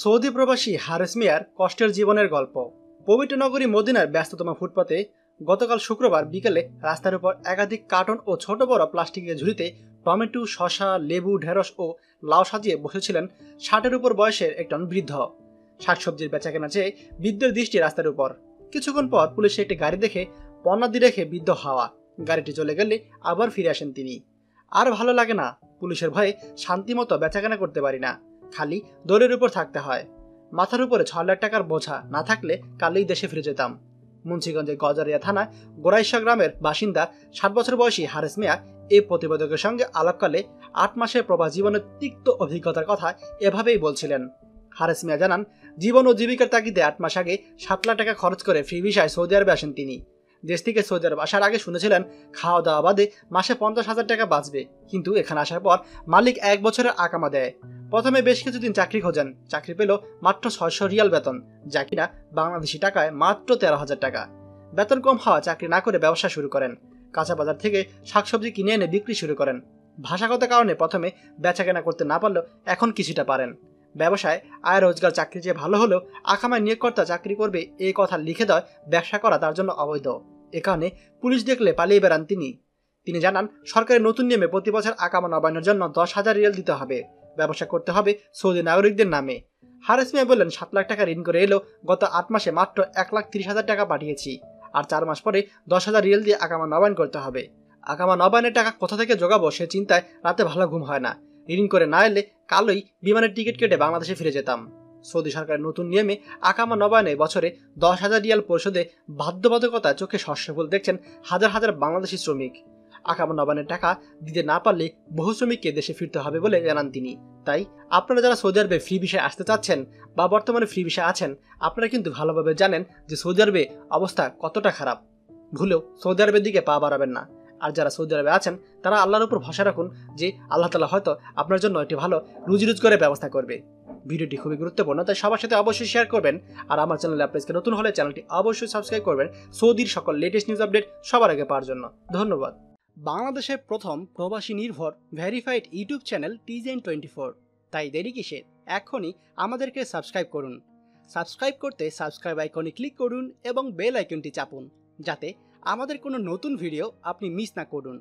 Saudi প্রবাসী হারেস মিয়ার কষ্টের জীবনের গল্প। পবিত্র নগরী মদিনার ব্যস্ততম ফুটপাতে গতকাল শুক্রবার বিকেলে রাস্তার উপর একাধিক কার্টন ও ছোট বড় প্লাস্টিকের ঝুড়িতে টমেটো, শসা, লেবু, ঢেঁড়স ও লাউ সাজিয়ে বসেছিলেন 60-এর উপর বয়সের একজন বৃদ্ধ। শাকসবজির বেচাকেনা চেয়ে বৃদ্ধের দৃষ্টি রাস্তার উপর। কিছুক্ষণ পর পুলিশে একটি গাড়ি দেখে পণ্যাদি রেখে বৃদ্ধ হাওয়া। গাড়িটি চলে গেলে আবার ফিরে আসেন তিনি। আর ভালো লাগে না, পুলিশের ভয়ে শান্তিমতো বেচাকেনা করতে পারি না, খালি দৌড়ের উপর থাকতে হয়। মাথার উপরে 6 লাখ টাকার বোঝা না থাকলে কালেই দেশে ফিরে যেতাম। মুন্সিগঞ্জের গজারিয়া থানায় গোরাইশা গ্রামের বাসিন্দা 60 বছর বয়সী হারেস মিয়া এই প্রতিবেদকের সঙ্গে আলাপকালে 8 মাসের প্রবাস জীবনের তিক্ত অভিজ্ঞতার কথা এভাবেই বলছিলেন। হারেস মিয়া জানান, জীবন ও জীবিকার তাগিদে 8 মাস আগে 7 লাখ টাকা খরচ করে ফ্রি ভিসায় সৌদি আরবে আসেন তিনি। দেশ থেকে সৌদি আরব আসার আগে শুনেছিলেন খাওয়া দাওয়া বাদে মাসে 50,000 টাকা বাঁচবে, কিন্তু এখানে আসার পর মালিক 1 বছরের আকামা দেয়। প্রথমে বেশ কিছুদিন চাকরি খোঁজেন, চাকরি পেল মাত্র 600 রিয়াল বেতন, যা কিনা বাংলাদেশি টাকায় মাত্র 13,000 টাকা। বেতন কম হওয়া চাকরি না করে ব্যবসা শুরু করেন। কাঁচা বাজার থেকে শাকসবজি কিনে এনে বিক্রি শুরু করেন। ভাষাগত কারণে প্রথমে বেচাকেনা করতে না পারলেও এখন কিছুটা পারেন। ব্যবসায় আয় রোজগার চাকরি যে ভালো হলেও আকামায় নিয়োগকর্তা চাকরি করবে এই কথা লিখে দেয় ব্যবসা করা তার জন্য অবৈধ। এ কারণে পুলিশ দেখলে পালিয়ে বেড়ান তিনি জানান, সরকারের নতুন নিয়মে প্রতি বছর আকামা নবায়নের জন্য 10,000 রিয়াল দিতে হবে। ব্যবসা করতে হবে সৌদি নাগরিকদের নামে। হারেস মিয়া বললেন, 7 লাখ টাকা ঋণ করে এলেও গত 8 মাসে মাত্র 1,30,000 টাকা পাঠিয়েছি। আর 4 মাস পরে 10,000 রিয়াল দিয়ে আকামা নবায়ন করতে হবে। আকামা নবায়নের টাকা কোথা থেকে জোগাবো সে চিন্তায় রাতে ভালো ঘুম হয় না। ঋণ করে না এলে কালই বিমানের টিকিট কেটে বাংলাদেশে ফিরে যেতাম। সৌদি সরকারের নতুন নিয়মে আকামা নবায়নে বছরে 10,000 রিয়াল পরিশোধে বাধ্যবাধকতায় চোখে শস্যফুল দেখছেন হাজার হাজার বাংলাদেশি শ্রমিক। আকামা নবায়নের টাকা দিতে না পারলে বহু শ্রমিককে দেশে ফিরতে হবে বলে জানান তিনি। তাই আপনারা যারা সৌদি আরবে ফ্রি ভিসায় আসতে চাচ্ছেন বা বর্তমানে ফ্রি ভিসায় আছেন, আপনারা কিন্তু ভালোভাবে জানেন যে সৌদি আরবে অবস্থা কতটা খারাপ। ভুলেও সৌদি আরবের দিকে পা বাড়াবেন না। আর যারা সৌদি আরবে আছেন তারা আল্লাহর উপর ভরসা রাখুন যে আল্লাহ তাআলা হয়তো আপনার জন্য একটি ভালো রুজি রোজগারের ব্যবস্থা করবে। ভিডিওটি খুবই গুরুত্বপূর্ণ, তাই সবার সাথে অবশ্যই শেয়ার করবেন। আর আমার চ্যানেলে আপনি নতুন হলে চ্যানেলটি অবশ্যই সাবস্ক্রাইব করবেন সৌদির সকল লেটেস্ট নিউজ আপডেট সবার আগে পাওয়ার জন্য। ধন্যবাদ। বাংলাদেশের প্রথম প্রবাসী নির্ভর ভেরিফাইড ইউটিউব চ্যানেল TJN24। তাই দেরি কিসের, এখনই আমাদেরকে সাবস্ক্রাইব করুন। সাবস্ক্রাইব করতে সাবস্ক্রাইব আইকনে ক্লিক করুন এবং বেল আইকনটি চাপুন, যাতে আমাদের কোনো নতুন ভিডিও আপনি মিস না করুন।